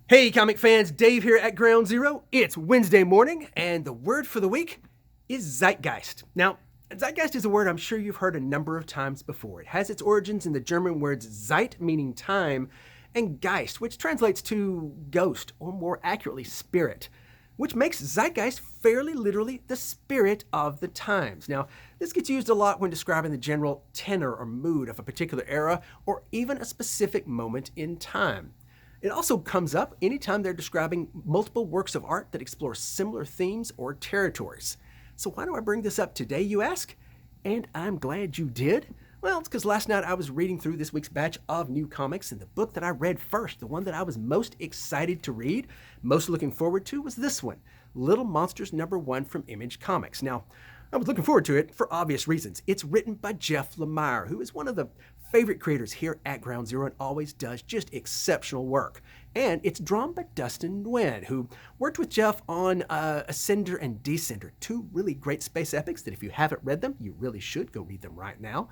Hey, comic fans, Dave here at Ground Zero. It's Wednesday morning, and the word for the week is Zeitgeist. Now, Zeitgeist is a word I'm sure you've heard a number of times before. It has its origins in the German words Zeit, meaning time, and Geist, which translates to ghost, or more accurately, spirit, which makes Zeitgeist fairly literally the spirit of the times. Now, this gets used a lot when describing the general tenor or mood of a particular era, or even a specific moment in time. It also comes up anytime they're describing multiple works of art that explore similar themes or territories. So why do I bring this up today, you ask? And I'm glad you did. Well, it's because last night I was reading through this week's batch of new comics, and the book that I read first, the one that I was most excited to read, most looking forward to, was this one, Little Monsters #1 from Image Comics. Now, I was looking forward to it for obvious reasons. It's written by Jeff Lemire, who is one of the favorite creators here at Ground Zero and always does just exceptional work. And it's drawn by Dustin Nguyen, who worked with Jeff on Ascender and Descender, two really great space epics that if you haven't read them, you really should go read them right now.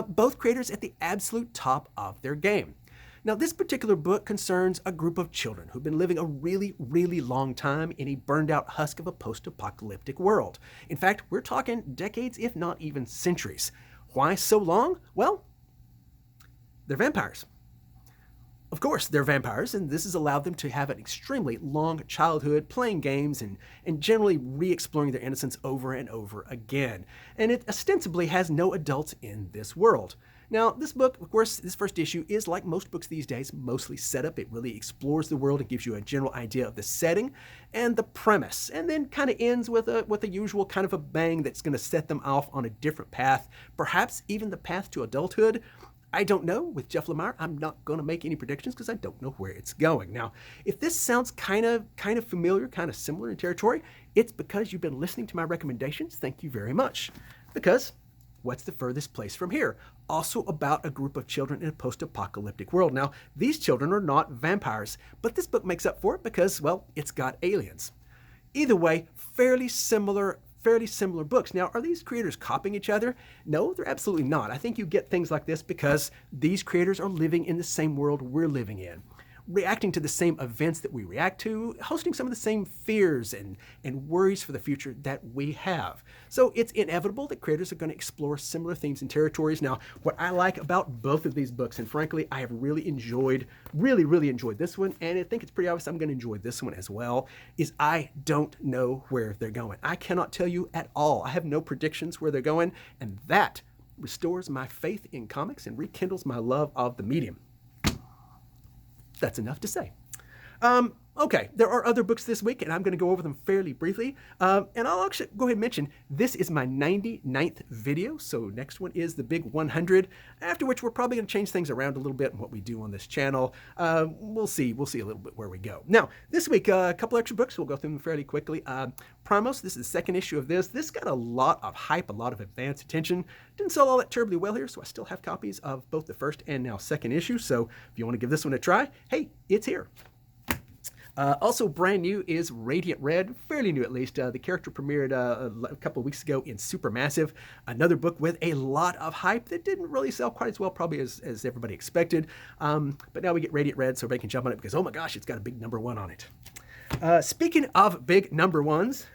Both creators at the absolute top of their game. Now, this particular book concerns a group of children who've been living a really, really long time in a burned-out husk of a post-apocalyptic world. In fact, we're talking decades, if not even centuries. Why so long? Well, they're vampires. Of course, they're vampires, and this has allowed them to have an extremely long childhood playing games and generally re-exploring their innocence over and over again. And it ostensibly has no adults in this world. Now, this book, of course, this first issue is like most books these days, mostly set up. It really explores the world and gives you a general idea of the setting and the premise, and then kind of ends with a usual kind of a bang that's going to set them off on a different path, perhaps even the path to adulthood. I don't know. With Jeff Lemire, I'm not going to make any predictions because I don't know where it's going. Now, if this sounds kind of familiar, kind of similar in territory, it's because you've been listening to my recommendations. Thank you very much. Because what's the furthest place from here? Also about a group of children in a post-apocalyptic world. Now, these children are not vampires, but this book makes up for it because, well, it's got aliens. Either way, fairly similar books. Now, are these creators copying each other? No, they're absolutely not. I think you get things like this because these creators are living in the same world we're living in, reacting to the same events that we react to, hosting some of the same fears and worries for the future that we have. So it's inevitable that creators are going to explore similar themes and territories. Now, what I like about both of these books, and frankly, I have really enjoyed this one, and I think it's pretty obvious I'm going to enjoy this one as well, is I don't know where they're going. I cannot tell you at all. I have no predictions where they're going, and that restores my faith in comics and rekindles my love of the medium. That's enough to say. Okay, there are other books this week, and I'm going to go over them fairly briefly. And I'll actually go ahead and mention, this is my 99th video, so next one is the big 100, after which we're probably going to change things around a little bit in what we do on this channel. We'll see a little bit where we go. Now, this week, a couple extra books. We'll go through them fairly quickly. Primos, this is the second issue of this. This got a lot of hype, a lot of advance attention. Didn't sell all that terribly well here, so I still have copies of both the first and now second issue. So if you want to give this one a try, hey, it's here. Also brand new is Radiant Red, fairly new at least. The character premiered a couple of weeks ago in Supermassive, another book with a lot of hype that didn't really sell quite as well probably as everybody expected. But now we get Radiant Red so everybody can jump on it because, oh my gosh, it's got a big #1 on it. Speaking of big #1s,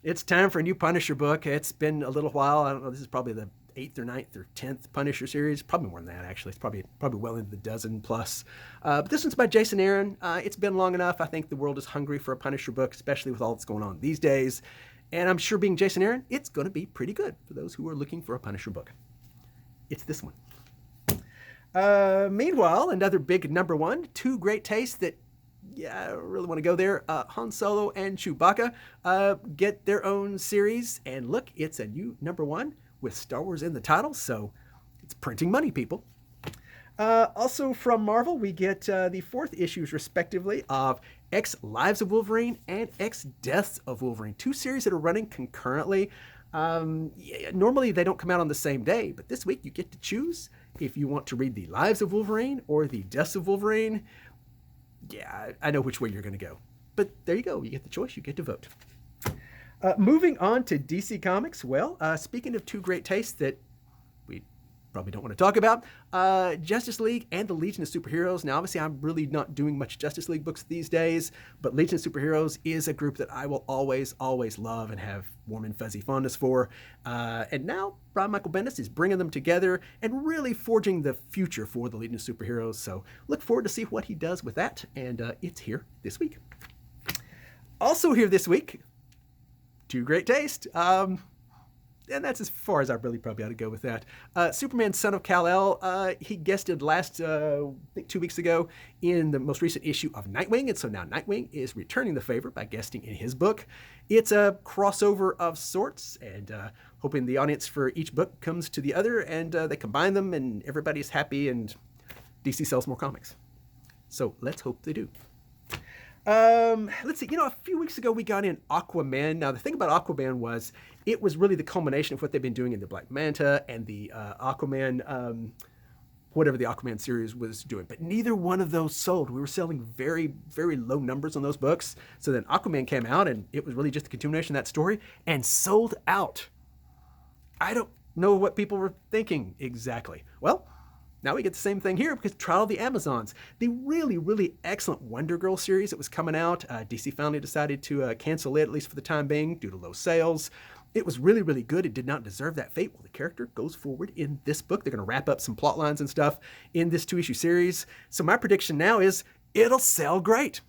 it's time for a new Punisher book. It's been a little while. I don't know, this is probably the 8th or 9th or 10th Punisher series, probably more than that actually. It's probably well into the dozen plus. But this one's by Jason Aaron. It's been long enough. I think the world is hungry for a Punisher book, especially with all that's going on these days. And I'm sure being Jason Aaron, it's going to be pretty good for those who are looking for a Punisher book. It's this one. Meanwhile, another big #1, two great tastes that, yeah, I really want to go there. Han Solo and Chewbacca get their own series. And look, it's a new #1 with Star Wars in the title, so it's printing money, people. Also from Marvel, we get the 4th issues, respectively, of X Lives of Wolverine and X Deaths of Wolverine, two series that are running concurrently. Normally, they don't come out on the same day, but this week you get to choose if you want to read the Lives of Wolverine or the Deaths of Wolverine. Yeah, I know which way you're going to go, but there you go. You get the choice. You get to vote. Moving on to DC Comics. Well, speaking of two great tastes that we probably don't want to talk about, Justice League and the Legion of Superheroes. Now, obviously, I'm really not doing much Justice League books these days, but Legion of Superheroes is a group that I will always, always love and have warm and fuzzy fondness for. And now, Brian Michael Bendis is bringing them together and really forging the future for the Legion of Superheroes. So look forward to see what he does with that, and it's here this week. Also here this week, To Great Taste. And that's as far as I really probably ought to go with that. Superman, Son of Kal-El, he guested last, I think 2 weeks ago, in the most recent issue of Nightwing, and so now Nightwing is returning the favor by guesting in his book. It's a crossover of sorts, and hoping the audience for each book comes to the other, and they combine them, and everybody's happy, and DC sells more comics. So let's hope they do. Let's see, a few weeks ago we got in Aquaman. Now, the thing about Aquaman was it was really the culmination of what they've been doing in the Black Manta and the Aquaman, whatever the Aquaman series was doing. But neither one of those sold. We were selling very, very low numbers on those books. So then Aquaman came out, and it was really just a continuation of that story and sold out. I don't know what people were thinking exactly. Well, now we get the same thing here because Trial of the Amazons, the really, really excellent Wonder Girl series that was coming out, DC finally decided to cancel it, at least for the time being, due to low sales. It was really, really good. It did not deserve that fate. Well, the character goes forward in this book. They're going to wrap up some plot lines and stuff in this 2-issue series. So my prediction now is it'll sell great.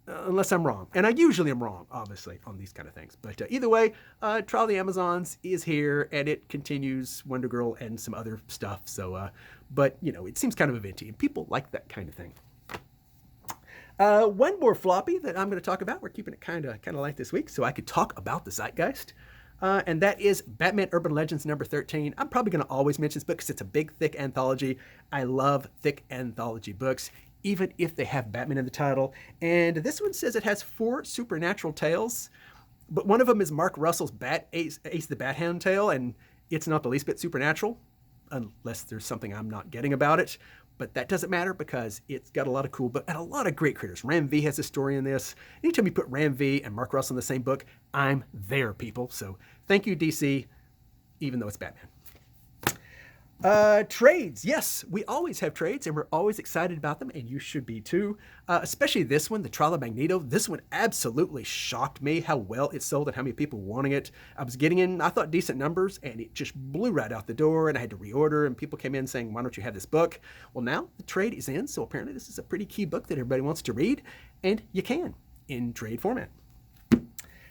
Unless I'm wrong. And I usually am wrong, obviously, on these kind of things. But either way, Trial of the Amazons is here, and it continues Wonder Girl and some other stuff. So, but, it seems kind of eventy, and people like that kind of thing. One more floppy that I'm going to talk about. We're keeping it kind of light this week, so I could talk about the Zeitgeist. And that is Batman Urban Legends number 13. I'm probably going to always mention this book because it's a big, thick anthology. I love thick anthology books, even if they have Batman in the title. And this one says it has 4 supernatural tales, but one of them is Mark Russell's Ace the Bat Hound tale, and it's not the least bit supernatural, unless there's something I'm not getting about it. But that doesn't matter because it's got a lot of cool books and a lot of great creators. Ram V has a story in this. Anytime you put Ram V and Mark Russell in the same book, I'm there, people. So thank you, DC, even though it's Batman. Trades. Yes, we always have trades, and we're always excited about them, and you should be too. Especially this one, The Trial of Magneto. This one absolutely shocked me how well it sold and how many people were wanting it. I was getting in, I thought, decent numbers, and it just blew right out the door, and I had to reorder, and people came in saying, why don't you have this book? Well, now the trade is in, so apparently this is a pretty key book that everybody wants to read, and you can in trade format.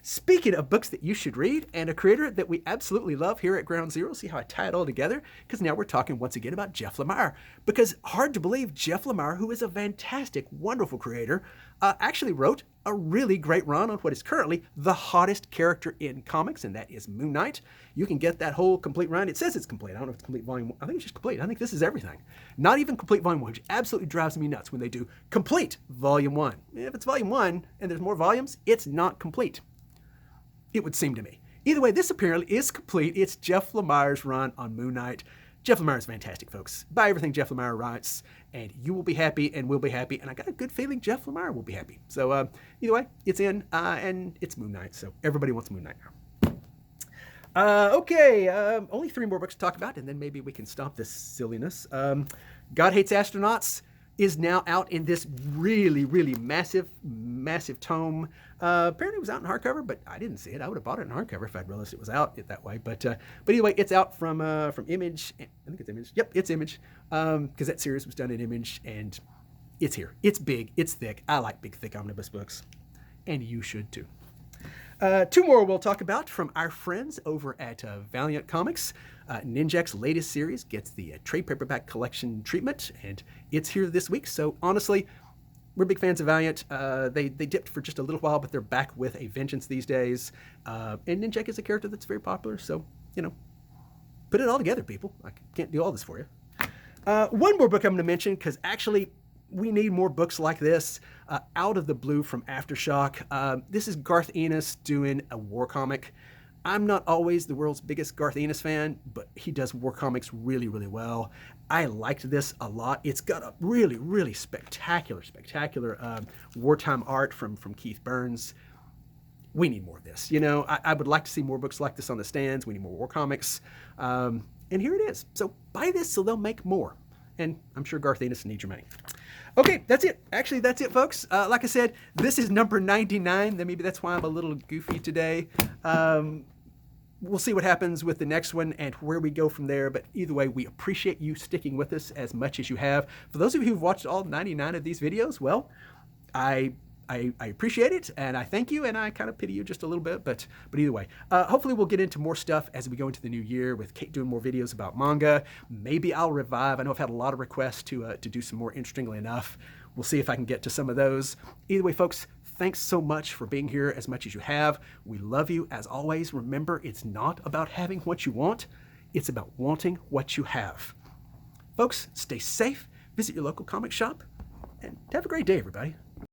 Speaking of books that you should read, and a creator that we absolutely love here at Ground Zero, see how I tie it all together? Because now we're talking once again about Jeff Lemire. Because hard to believe, Jeff Lemire, who is a fantastic, wonderful creator, actually wrote a really great run on what is currently the hottest character in comics, and that is Moon Knight. You can get that whole complete run. It says it's complete. I don't know if it's complete volume 1. I think it's just complete. I think this is everything. Not even complete volume 1, which absolutely drives me nuts when they do complete volume 1. If it's volume 1 and there's more volumes, it's not complete. It would seem to me. Either way, this apparently is complete. It's Jeff Lemire's run on Moon Knight. Jeff Lemire is fantastic, folks. Buy everything Jeff Lemire writes, and you will be happy, and we'll be happy, and I got a good feeling Jeff Lemire will be happy. So either way, it's in, and it's Moon Knight, so everybody wants Moon Knight now. Okay, only 3 more books to talk about, and then maybe we can stop this silliness. God Hates Astronauts is now out in this really, really massive, massive tome. Apparently it was out in hardcover, but I didn't see it. I would have bought it in hardcover if I'd realized it was out that way. But anyway, it's out from Image. I think it's Image. Yep, it's Image. Because that series was done in Image, and it's here. It's big. It's thick. I like big, thick omnibus books, and you should too. 2 more we'll talk about from our friends over at Valiant Comics. Ninjak's latest series gets the trade paperback collection treatment, and it's here this week. So honestly, we're big fans of Valiant. They dipped for just a little while, but they're back with a vengeance these days. And Ninjak is a character that's very popular, so, put it all together, people. I can't do all this for you. One more book I'm going to mention, because actually we need more books like this. Out of the Blue from Aftershock. This is Garth Ennis doing a war comic. I'm not always the world's biggest Garth Ennis fan, but he does war comics really, really well. I liked this a lot. It's got a really, really spectacular wartime art from Keith Burns. We need more of this. I would like to see more books like this on the stands. We need more war comics. And here it is. So buy this so they'll make more. And I'm sure Garth Ennis needs your money. Okay, that's it. Actually, that's it, folks. Like I said, this is number 99. Maybe that's why I'm a little goofy today. We'll see what happens with the next one and where we go from there. But either way, we appreciate you sticking with us as much as you have. For those of you who've watched all 99 of these videos, well, I appreciate it, and I thank you, and I kind of pity you just a little bit, but either way. Hopefully we'll get into more stuff as we go into the new year with Kate doing more videos about manga. Maybe I'll revive. I know I've had a lot of requests to do some more Interestingly Enough. We'll see if I can get to some of those. Either way, folks, thanks so much for being here as much as you have. We love you. As always, remember, it's not about having what you want. It's about wanting what you have. Folks, stay safe, visit your local comic shop, and have a great day, everybody.